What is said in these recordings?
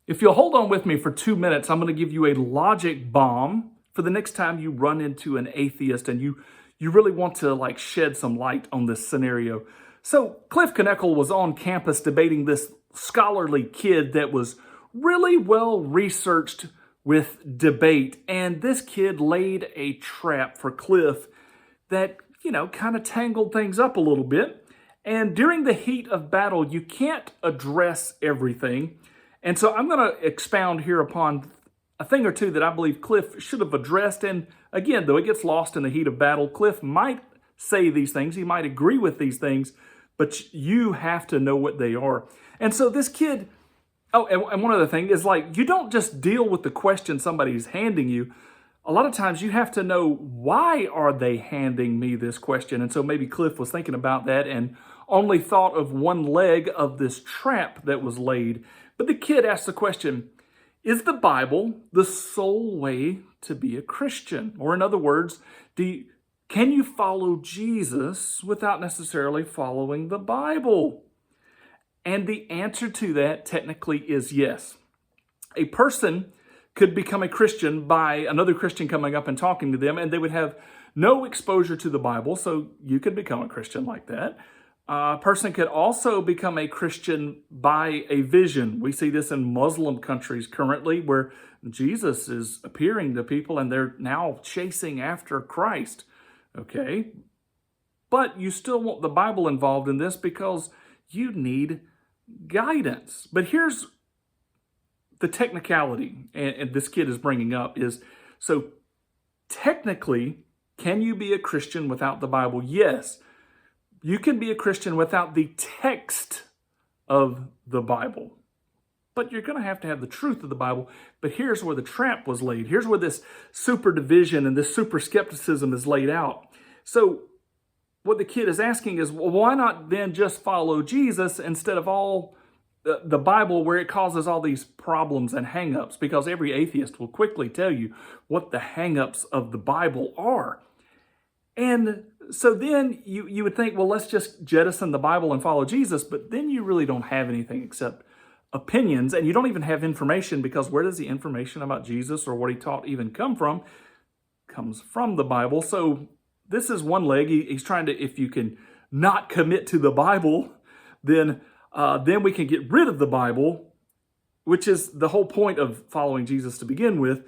If you'll hold on with me for 2 minutes, I'm going to give you a logic bomb for the next time you run into an atheist and you really want to like shed some light on this scenario. So Cliff Knetchle was on campus debating this scholarly kid that was really well researched with debate. And this kid laid a trap for Cliff that, kind of tangled things up a little bit. And during the heat of battle, you can't address everything. And so I'm going to expound here upon a thing or two that I believe Cliff should have addressed. And again, though it gets lost in the heat of battle, Cliff might say these things, he might agree with these things, but you have to know what they are. And so this kid, and one other thing is like, you don't just deal with the question somebody's handing you. A lot of times you have to know, why are they handing me this question? And so maybe Cliff was thinking about that and only thought of one leg of this trap that was laid. But the kid asked the question, is the Bible the sole way to be a Christian? Or in other words, can you follow Jesus without necessarily following the Bible? And the answer to that technically is yes. A person could become a Christian by another Christian coming up and talking to them, and they would have no exposure to the Bible, so you could become a Christian like that. A person could also become a Christian by a vision. We see this in Muslim countries currently, where Jesus is appearing to people and they're now chasing after Christ. Okay? But you still want the Bible involved in this because you need guidance. But here's the technicality, and this kid is bringing up is, so technically, can you be a Christian without the Bible? Yes. You can be a Christian without the text of the Bible. But you're going to have the truth of the Bible. But here's where the trap was laid. Here's where this super division and this super skepticism is laid out. So what the kid is asking is, well, why not then just follow Jesus instead of all the Bible, where it causes all these problems and hang-ups? Because every atheist will quickly tell you what the hang-ups of the Bible are. And so then you would think, well, let's just jettison the Bible and follow Jesus. But then you really don't have anything except opinions, and you don't even have information, because where does the information about Jesus or what he taught even come from? Comes from the Bible. So this is one leg. He's trying to, if you can not commit to the Bible, then we can get rid of the Bible, which is the whole point of following Jesus to begin with.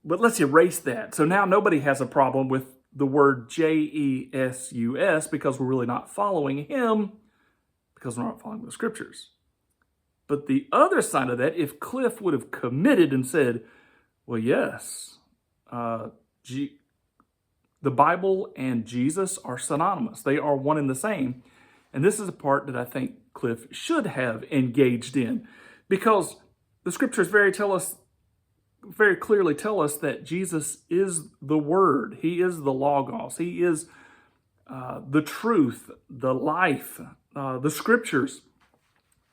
But let's erase that. So now nobody has a problem with the word Jesus, because we're really not following him, because we're not following the scriptures. But the other side of that, if Cliff would have committed and said, well, yes, the Bible and Jesus are synonymous. They are one and the same. And this is a part that I think Cliff should have engaged in, because the scriptures very clearly tell us that Jesus is the Word. He is the Logos. He is the truth, the life, the scriptures.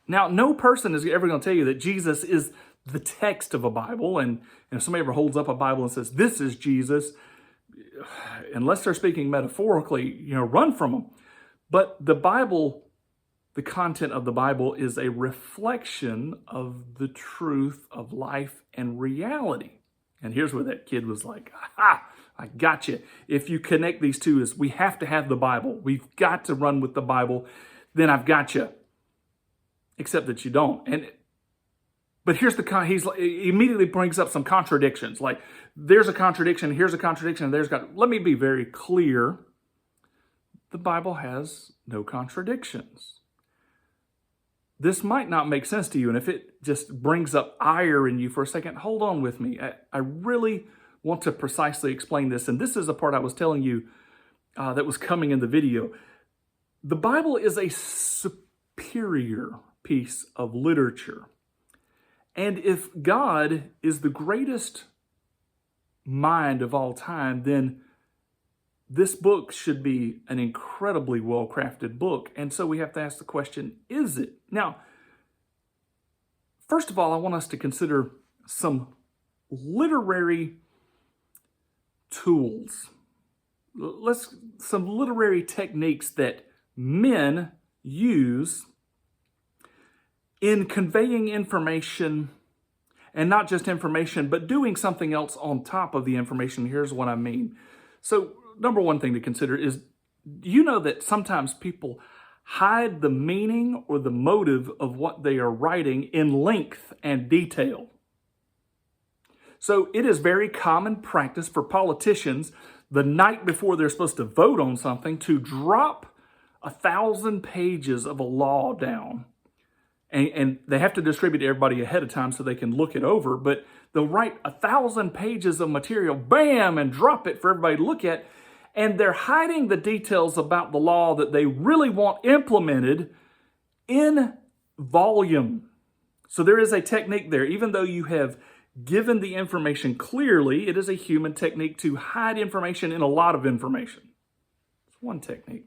Now, no person is ever going to tell you that Jesus is the text of a Bible. And if somebody ever holds up a Bible and says, this is Jesus, unless they're speaking metaphorically, run from them. But the Bible, the content of the Bible, is a reflection of the truth of life and reality. And here's where that kid was like, aha, I got you. If you connect these two, is we have to have the Bible. We've got to run with the Bible. Then I've got you. Except that you don't. But here's he immediately brings up some contradictions. Like, there's a contradiction, here's a contradiction, let me be very clear. The Bible has no contradictions. This might not make sense to you, and if it just brings up ire in you for a second, hold on with me. I really want to precisely explain this, and this is the part I was telling you that was coming in the video. The Bible is a superior piece of literature. And if God is the greatest mind of all time, then this book should be an incredibly well-crafted book. And so we have to ask the question, is it? Now, first of all, I want us to consider some literary tools. Some literary techniques that men use in conveying information and not just information, but doing something else on top of the information. Here's what I mean. So, number one thing to consider is, you know that sometimes people hide the meaning or the motive of what they are writing in length and detail. So it is very common practice for politicians the night before they're supposed to vote on something to drop 1,000 pages of a law down. And they have to distribute to everybody ahead of time so they can look it over. But they'll write 1,000 pages of material, bam, and drop it for everybody to look at. And they're hiding the details about the law that they really want implemented in volume. So there is a technique there. Even though you have given the information clearly, it is a human technique to hide information in a lot of information. It's one technique.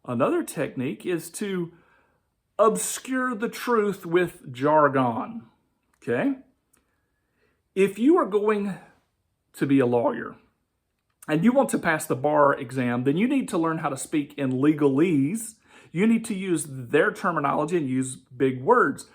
Another technique is to obscure the truth with jargon. Okay? If you are going to be a lawyer and you want to pass the bar exam, then you need to learn how to speak in legalese. You need to use their terminology and use big words.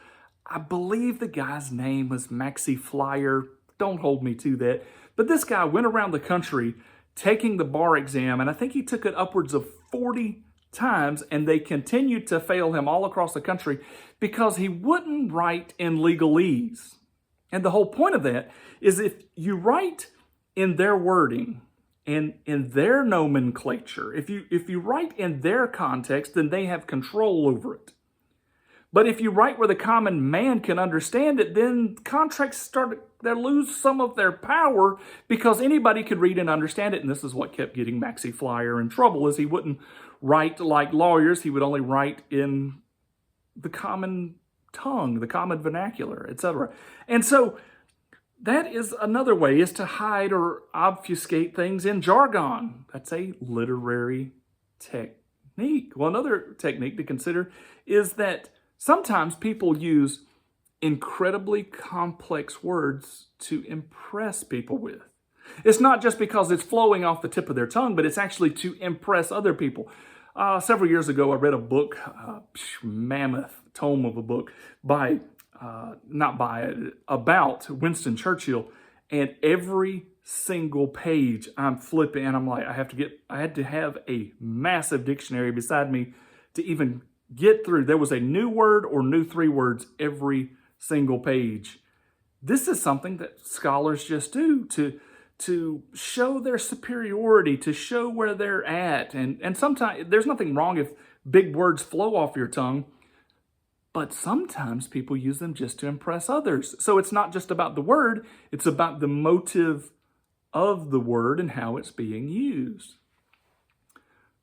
I believe the guy's name was Maxi Flyer. Don't hold me to that. But this guy went around the country taking the bar exam, and I think he took it upwards of 40 times, and they continued to fail him all across the country because he wouldn't write in legalese. And the whole point of that is, if you write in their wording and in their nomenclature, if you write in their context, then they have control over it. But if you write where the common man can understand it, then contracts they lose some of their power because anybody could read and understand it. And this is what kept getting Maxi Flyer in trouble, is he wouldn't write like lawyers. He would only write in the common tongue, the common vernacular, etc. And so that is another way, is to hide or obfuscate things in jargon. That's a literary technique. Well, another technique to consider is that sometimes people use incredibly complex words to impress people with. It's not just because it's flowing off the tip of their tongue, but it's actually to impress other people. Several years ago, I read a book, mammoth tome of a book, about Winston Churchill, and every single page I'm flipping, and I'm like, I had to have a massive dictionary beside me to even get through. There was a new word or new 3 words every single page. This is something that scholars just do to show their superiority, to show where they're at. And sometimes there's nothing wrong if big words flow off your tongue, but sometimes people use them just to impress others. So it's not just about the word, it's about the motive of the word and how it's being used.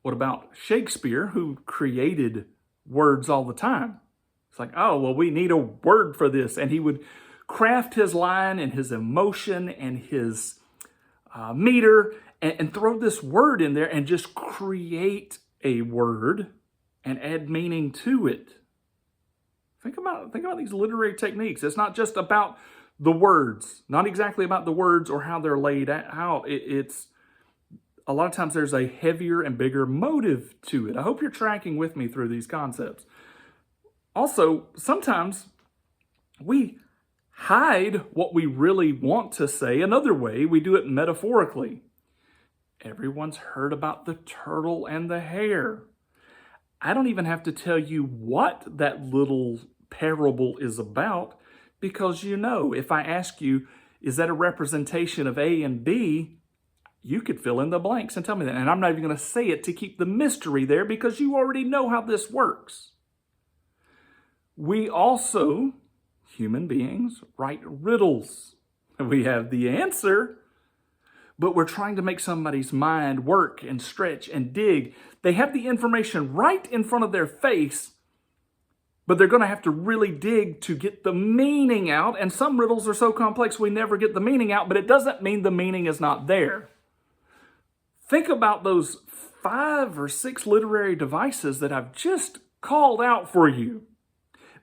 What about Shakespeare, who created words all the time? It's like, oh, well, we need a word for this. And he would craft his line and his emotion and his meter and throw this word in there and just create a word and add meaning to it. Think about these literary techniques. It's not just about the words, not exactly about the words or how they're laid out. It's a lot of times there's a heavier and bigger motive to it. I hope you're tracking with me through these concepts. Also, sometimes we hide what we really want to say. Another way, we do it metaphorically. Everyone's heard about the turtle and the hare. I don't even have to tell you what that little parable is about, because you know, if I ask you, is that a representation of A and B? You could fill in the blanks and tell me that. And I'm not even going to say it to keep the mystery there, because you already know how this works. We also, human beings, write riddles. We have the answer, but we're trying to make somebody's mind work and stretch and dig. They have the information right in front of their face, but they're going to have to really dig to get the meaning out. And some riddles are so complex we never get the meaning out, but it doesn't mean the meaning is not there. Think about those 5 or 6 literary devices that I've just called out for you.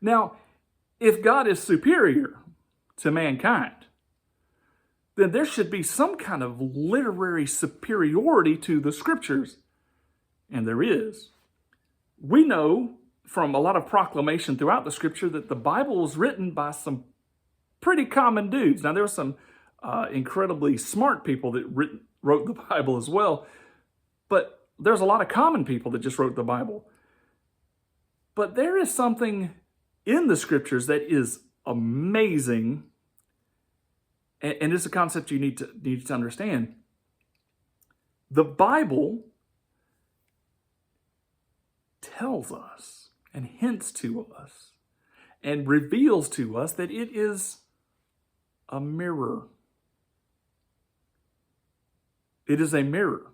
Now, if God is superior to mankind, then there should be some kind of literary superiority to the scriptures. And there is. We know from a lot of proclamation throughout the scripture that the Bible was written by some pretty common dudes. Now, there were some incredibly smart people that wrote the Bible as well, but there's a lot of common people that just wrote the Bible. But there is something in the scriptures that is amazing, and it's a concept you need to understand. The Bible tells us and hints to us and reveals to us that it is a mirror. It is a mirror.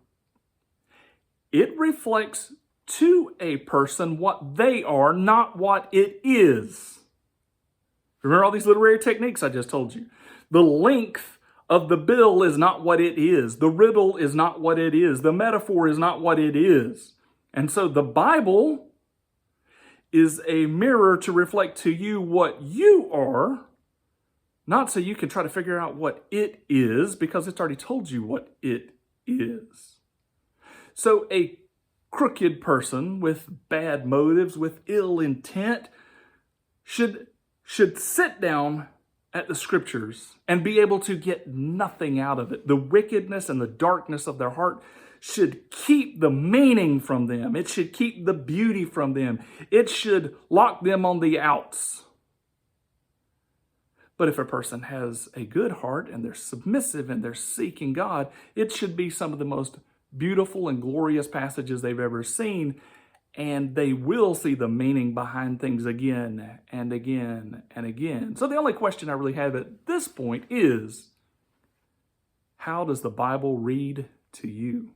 It reflects to a person what they are, not what it is. Remember all these literary techniques I just told you? The length of the bill is not what it is. The riddle is not what it is. The metaphor is not what it is. And so the Bible is a mirror to reflect to you what you are, not so you can try to figure out what it is, because it's already told you what it is. So a crooked person with bad motives, with ill intent, should sit down at the scriptures and be able to get nothing out of it. The wickedness and the darkness of their heart should keep the meaning from them. It should keep the beauty from them. It should lock them on the outs. But if a person has a good heart and they're submissive and they're seeking God, it should be some of the most beautiful and glorious passages they've ever seen, and they will see the meaning behind things again and again and again. So the only question I really have at this point is, how does the Bible read to you?